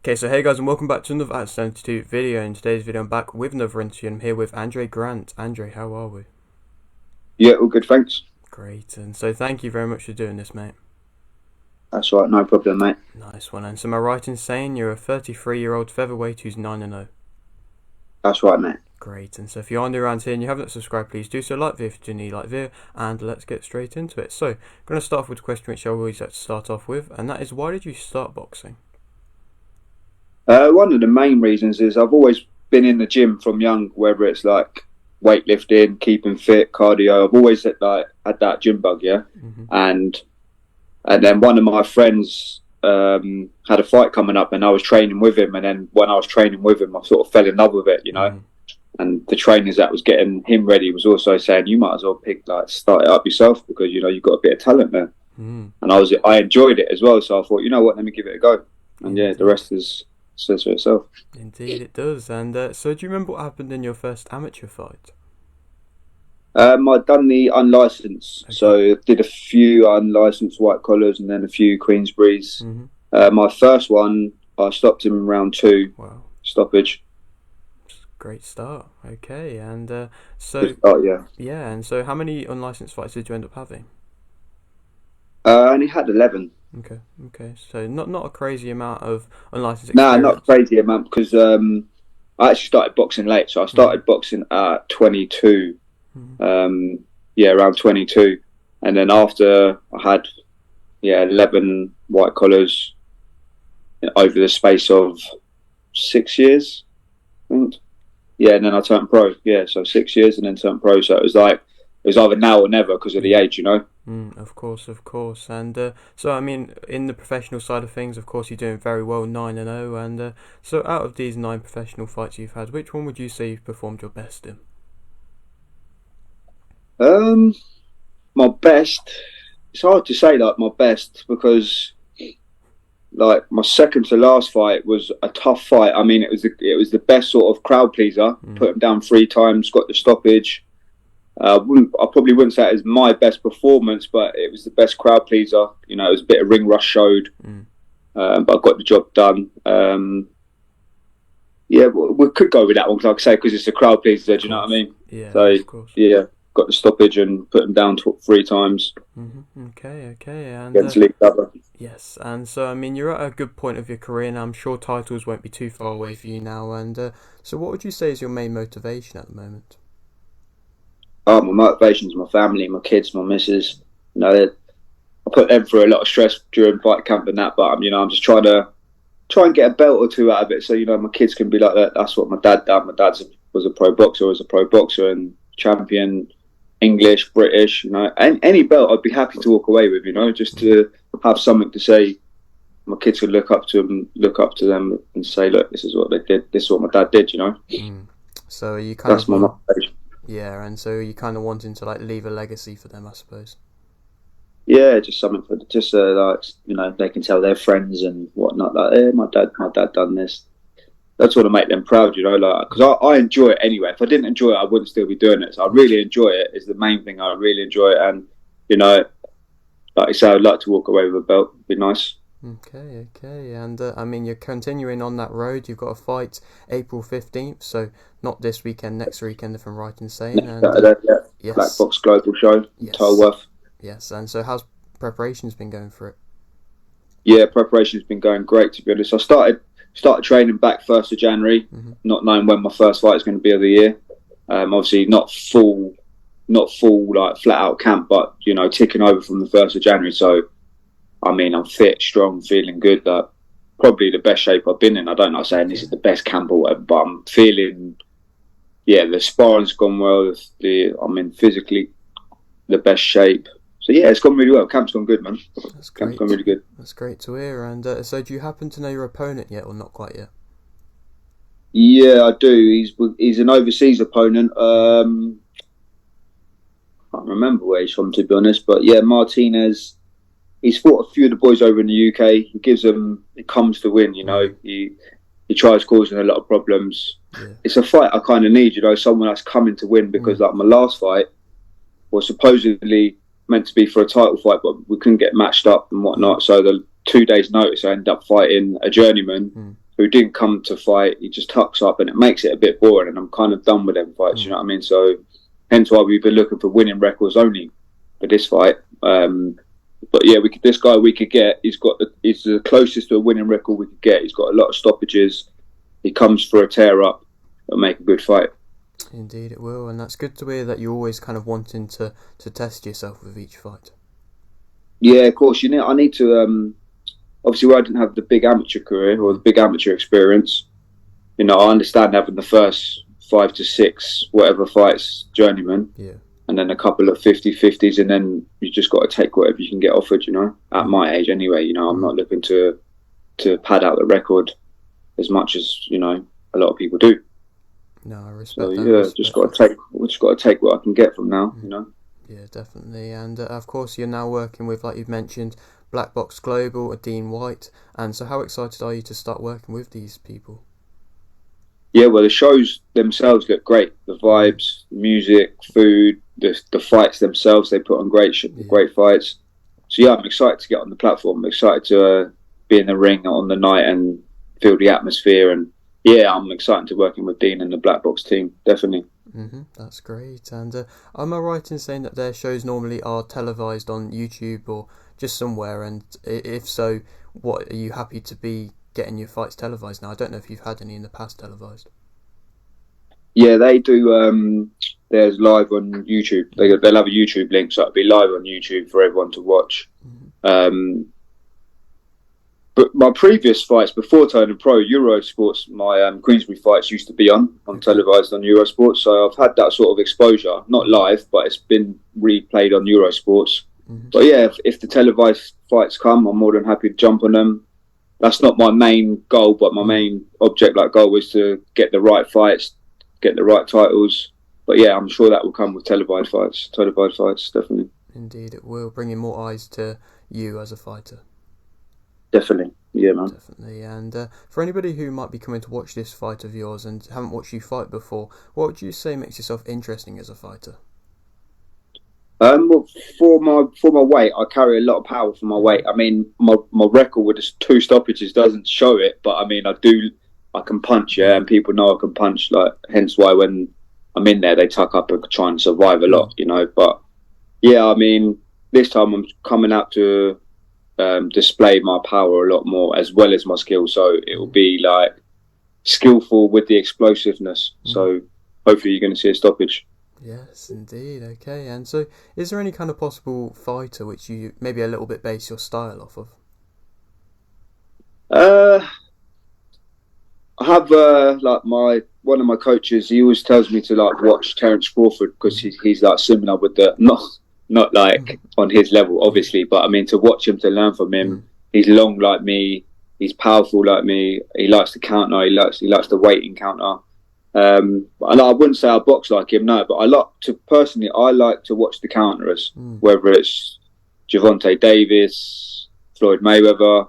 Okay, so hey guys, and welcome back to another at 72 video. In today's video, I'm back with another interview. I'm here with Andre Grant. Andre, how are we? Yeah, all good, thanks. Great, and so thank you very much for doing this, mate. That's all right, no problem, mate. Nice one. And so, am I right in saying you're a 33-year-old featherweight who's 9-0? That's right, mate. Great, and so if you're new around here and you haven't subscribed, please do so. Like the video if you need like video, and let's get straight into it. So, I'm going to start off with a question which I always like to start off with, and that is, why did you start boxing? One of the main reasons is I've always been in the gym from young, whether it's like weightlifting, keeping fit, cardio. I've always had that gym bug, yeah. Mm-hmm. And then one of my friends had a fight coming up, and I was training with him. And then when I was training with him, I sort of fell in love with it, you know. Mm. And the trainers that was getting him ready was also saying, you might as well start it up yourself because you've got a bit of talent there. Mm. And I enjoyed it as well, so I thought, you know what, let me give it a go. And yeah, the rest says for itself. Indeed, it does. And so, do you remember what happened in your first amateur fight? I'd done the unlicensed, Okay. so did a few unlicensed white collars and then a few Queensberries. Mm-hmm. My first one, I stopped him in round 2, Wow. stoppage. Great start. Okay, and so Oh yeah, yeah, and so how many unlicensed fights did you end up having? and he had 11. Okay. So not a crazy amount of unlicensed Nah, not experience. crazy amount because I actually started boxing late, so I started boxing at 22. Mm-hmm. Yeah, around 22, and then after I had 11 white collars over the space of 6 years, I think. Yeah, and then I turned pro. Yeah, so 6 years and then turned pro. So it was either now or never because of the age, you know. Of course. And so I mean, in the professional side of things, of course, you're doing very well, 9-0. And so out of these 9 professional fights you've had, which one would you say you've performed your best in? My best. It's hard to say like my best because like my second to last fight was a tough fight. I mean, it was the best sort of crowd pleaser. Put him down 3 times, got the stoppage. I probably wouldn't say it was my best performance, but it was the best crowd pleaser. You know, it was a bit of ring rust showed, but I got the job done. Yeah, we could go with that one, like I say, because it's a crowd pleaser. Do you know what I mean? Yeah, So of course. yeah, got the stoppage and put him down 3 times Okay, and against League Cover. yes, and so I mean, you're at a good point of your career now. I'm sure titles won't be too far away for you now. And so, what would you say is your main motivation at the moment? Oh, my motivation's my family, my kids, my missus. You know, I put them through a lot of stress during fight camp and that, but I'm just trying and get a belt or 2 out of it, so my kids can be like that. That's what my dad done. My dad was a pro boxer and champion, English, British. You know, any belt I'd be happy to walk away with. You know, just to have something to say. My kids could look up to them and say, look, this is what they did. This is what my dad did. You know, So you kind that's of my motivation. yeah, and so you kind of wanting to like leave a legacy for them, I suppose. Yeah, just something for they can tell their friends and whatnot. Like, hey, my dad done this. That's what to make them proud, like because I enjoy it anyway. If I didn't enjoy it, I wouldn't still be doing it. So I really enjoy it. Is the main thing. I really enjoy it, and like I say, I'd like to walk away with a belt. It'd be nice. Okay, and I mean, you're continuing on that road. You've got a fight April 15th, so not this weekend, next weekend, if I'm right in saying. Next And Saturday, yeah. Black yes, Box Global Show in yes, Tolworth. yes, and so how's preparations been going for it? Yeah, preparation's been going great. To be honest, I started training back 1st of January, not knowing when my first fight is going to be of the year. Obviously, not full like flat out camp, but ticking over from the 1st of January. So, I mean, I'm fit, strong, feeling good. Like, probably the best shape I've been in. I don't know saying this is the best camp or whatever, but I'm feeling. Yeah, the sparring's gone well. I'm in physically the best shape. So yeah, it's gone really well. Camp's gone good, man. That's Camp's great. gone really good. That's great to hear. And so, do you happen to know your opponent yet, or not quite yet? Yeah, I do. He's an overseas opponent. I can't remember where he's from, to be honest. But yeah, Martinez. He's fought a few of the boys over in the UK. He comes to win. He tries causing a lot of problems. Yeah. It's a fight I kind of need. Someone that's coming to win because like my last fight was supposedly meant to be for a title fight, but we couldn't get matched up and whatnot. So the 2 days' notice, I ended up fighting a journeyman who didn't come to fight, he just tucks up, and it makes it a bit boring, and I'm kind of done with them fights, you know what I mean? So hence why we've been looking for winning records only for this fight. But yeah, this guy we could get, he's the closest to a winning record we could get. He's got a lot of stoppages. He comes for a tear up. It'll make a good fight. Indeed it will, and that's good to hear that you're always kind of wanting to test yourself with each fight. Yeah, of course. I need to, obviously I didn't have the big amateur career or the big amateur experience. I understand having the first 5 to 6 whatever fights journeyman. Yeah. And then a couple of 50-50s, and then you just got to take whatever you can get offered, at my age anyway. I'm not looking to pad out the record as much as, a lot of people do. No, I respect so, that. Yeah, just got to take what I can get from now, Yeah, definitely. And of course, you're now working with, like you've mentioned, Black Box Global, Dean White. And so how excited are you to start working with these people? Yeah, well, the shows themselves look great. The vibes, music, food, the fights themselves, they put on great fights. So yeah, I'm excited to get on the platform. I'm excited to be in the ring on the night and feel the atmosphere. And yeah, I'm excited to working with Dean and the Black Box team, definitely. That's great. And am I right in saying that their shows normally are televised on YouTube or just somewhere? And if so, what are you happy to be getting your fights televised now? I don't know if you've had any in the past televised. Yeah, they do. There's live on YouTube. They'll have a YouTube link, so it'll be live on YouTube for everyone to watch. But my previous fights before turning pro, Eurosports, my Queensbury fights used to be on televised on Eurosports. So I've had that sort of exposure, not live, but it's been replayed on Eurosports. But yeah, if the televised fights come, I'm more than happy to jump on them. That's not my main goal, but my main goal is to get the right fights, get the right titles. But yeah, I'm sure that will come with televised fights, definitely. Indeed, it will, bringing more eyes to you as a fighter. Definitely, yeah, man. Definitely, and for anybody who might be coming to watch this fight of yours and haven't watched you fight before, what would you say makes yourself interesting as a fighter? Well, for my weight, I carry a lot of power for my weight. I mean, my record with just 2 stoppages doesn't show it, but I mean, I can punch, yeah, and people know I can punch. Like, hence why when I'm in there, they tuck up and try and survive a lot, But yeah, I mean, this time I'm coming out to display my power a lot more as well as my skill. So it will be like skillful with the explosiveness. So hopefully you're going to see a stoppage. Yes, indeed. Okay, and so is there any kind of possible fighter which you maybe a little bit base your style off of? I have one of my coaches. He always tells me to watch Terence Crawford because he's similar with the not like on his level, obviously, but I mean to watch him, to learn from him. He's long like me. He's powerful like me. He likes to counter. He likes the waiting counter. And I wouldn't say I box like him, no, but I like to watch the counterers, whether it's Gervonta Davis, Floyd Mayweather,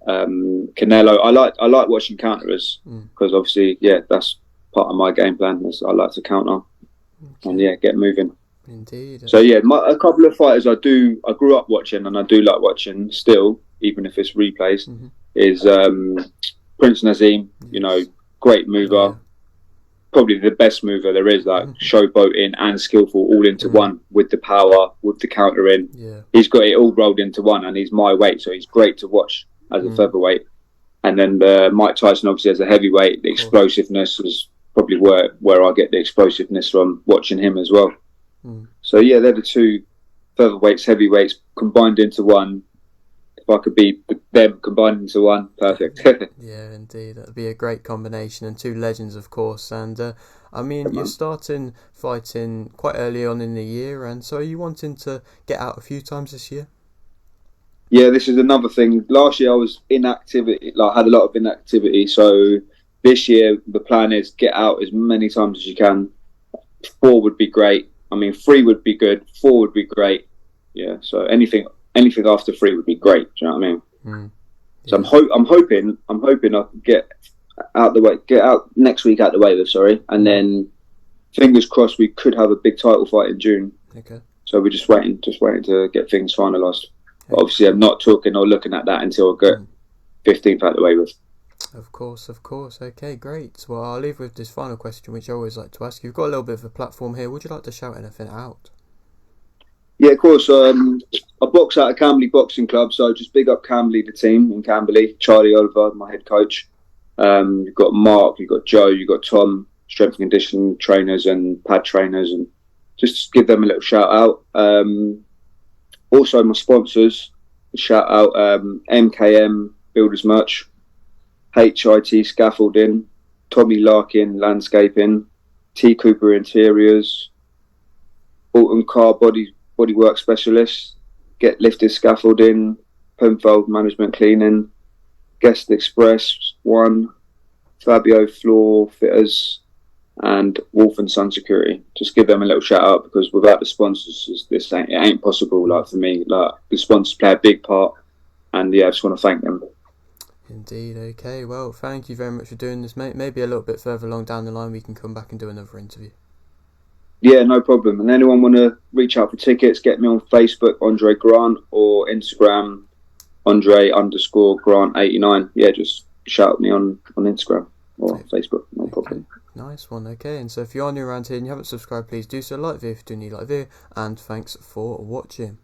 Canelo. I like watching counterers because obviously, yeah, that's part of my game plan. I like to counter and yeah, get moving. Indeed. So yeah, a couple of fighters I grew up watching and I do like watching still, even if it's replays. Is Prince Nazim. Great mover. Yeah. Probably the best mover there is, showboating and skillful all into one, with the power, with the countering. Yeah. He's got it all rolled into one, and he's my weight, so he's great to watch as a featherweight. And then Mike Tyson, obviously, as a heavyweight, the explosiveness is probably where I get the explosiveness from, watching him as well. So yeah, they're the 2 featherweights, heavyweights combined into one. If I could be them combined into one, perfect. Yeah, indeed, that'd be a great combination, and 2 legends, of course. And I mean, you're starting fighting quite early on in the year, and so are you wanting to get out a few times this year? Yeah, this is another thing. Last year I was inactivity, had a lot of inactivity. So this year the plan is get out as many times as you can. 4 would be great. I mean, 3 would be good. 4 would be great. Yeah, so anything after 3 would be great. Do you know what I mean? So I'm hoping I can get out next week out the way, and then fingers crossed we could have a big title fight in June. Okay. So we're just waiting to get things finalised. But obviously, I'm not talking or looking at that until I get 15th out the way with. Of course, of course. Okay, great. Well, I'll leave with this final question, which I always like to ask. You've got a little bit of a platform here. Would you like to shout anything out? Yeah, of course. I box out of Camberley Boxing Club, so just big up Camberley, the team in Camberley. Charlie Oliver, my head coach. You've got Mark, you've got Joe, you've got Tom, strength and conditioning trainers and pad trainers, and just give them a little shout out. Also, my sponsors, shout out MKM Builders Merch, HIT Scaffolding, Tommy Larkin Landscaping, T Cooper Interiors, Alton Car Bodywork Specialists, Get Lifted Scaffolding, Penfold Management Cleaning, Guest Express One, Fabio Floor Fitters, and Wolf and Son Security. Just give them a little shout out, because without the sponsors, it ain't possible. Like, for me, like, the sponsors play a big part, and yeah, I just want to thank them. Indeed. Okay, well, thank you very much for doing this, mate. Maybe a little bit further along down the line we can come back and do another interview. Yeah, no problem. And anyone want to reach out for tickets, get me on Facebook, Andre Grant, or Instagram, Andre_Grant89. Yeah, just shout me on Instagram or Facebook, no problem. Nice one. Okay, and so if you are new around here and you haven't subscribed, please do so. Like the video if you do need like the video, and thanks for watching.